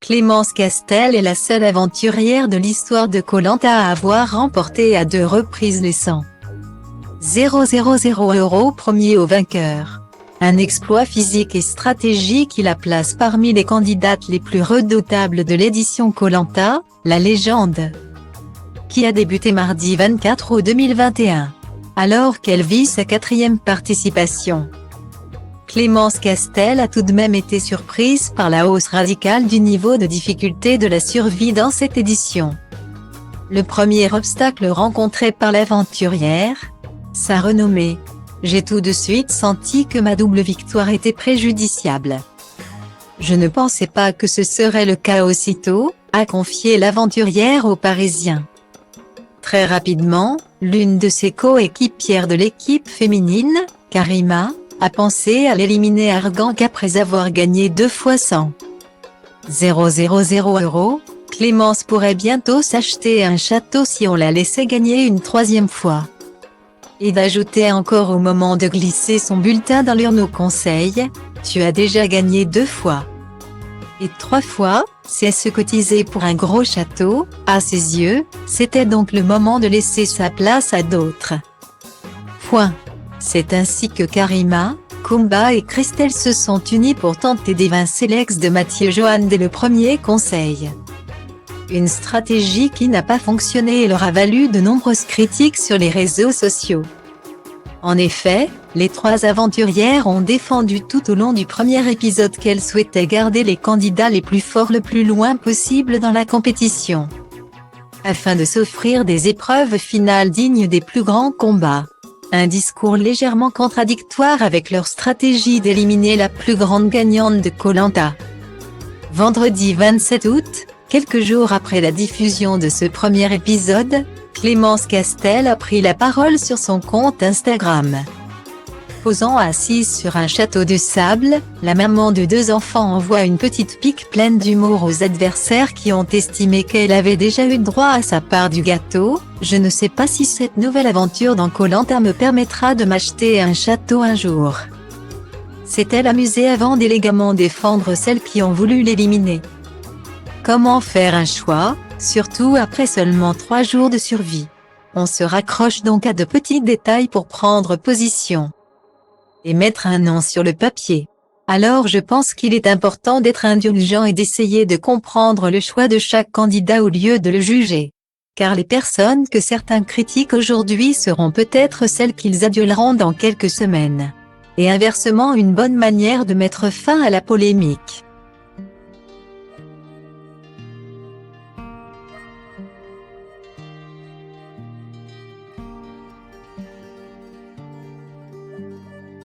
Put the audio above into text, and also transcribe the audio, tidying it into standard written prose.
Clémence Castel est la seule aventurière de l'histoire de Koh-Lanta à avoir remporté à 2 reprises les 100 000 € premier au vainqueur. Un exploit physique et stratégique qui la place parmi les candidates les plus redoutables de l'édition Koh-Lanta, la légende, qui a débuté mardi 24 août 2021, alors qu'elle vit sa 4e participation. Clémence Castel a tout de même été surprise par la hausse radicale du niveau de difficulté de la survie dans cette édition. Le premier obstacle rencontré par l'aventurière, sa renommée. J'ai tout de suite senti que ma double victoire était préjudiciable. Je ne pensais pas que ce serait le cas aussitôt, a confié l'aventurière aux Parisiens. Très rapidement, l'une de ses coéquipières de l'équipe féminine, Karima, a pensé à l'éliminer arguant qu'après avoir gagné 2 fois 100 000 €, Clémence pourrait bientôt s'acheter un château si on la laissait gagner une 3e fois. Et d'ajouter encore au moment de glisser son bulletin dans l'urne au conseil, « Tu as déjà gagné 2 fois. Et 3 fois, c'est se cotiser pour un gros château », à ses yeux, c'était donc le moment de laisser sa place à d'autres. C'est ainsi que Karima, Kumba et Christelle se sont unies pour tenter d'évincer l'ex de Mathieu Johan dès le premier conseil. Une stratégie qui n'a pas fonctionné et leur a valu de nombreuses critiques sur les réseaux sociaux. En effet, les 3 aventurières ont défendu tout au long du premier épisode qu'elles souhaitaient garder les candidats les plus forts le plus loin possible dans la compétition, afin de s'offrir des épreuves finales dignes des plus grands combats. Un discours légèrement contradictoire avec leur stratégie d'éliminer la plus grande gagnante de Koh-Lanta. Vendredi 27 août, quelques jours après la diffusion de ce premier épisode, Clémence Castel a pris la parole sur son compte Instagram. Posant assise sur un château de sable, la maman de 2 enfants envoie une petite pique pleine d'humour aux adversaires qui ont estimé qu'elle avait déjà eu droit à sa part du gâteau. « Je ne sais pas si cette nouvelle aventure dans Koh-Lanta me permettra de m'acheter un château un jour », s'est-elle amusée avant d'élégamment défendre celles qui ont voulu l'éliminer. Comment faire un choix, surtout après seulement 3 jours de survie? On se raccroche donc à de petits détails pour prendre position et mettre un nom sur le papier. Alors je pense qu'il est important d'être indulgent et d'essayer de comprendre le choix de chaque candidat au lieu de le juger. Car les personnes que certains critiquent aujourd'hui seront peut-être celles qu'ils aduleront dans quelques semaines. Et inversement une bonne manière de mettre fin à la polémique.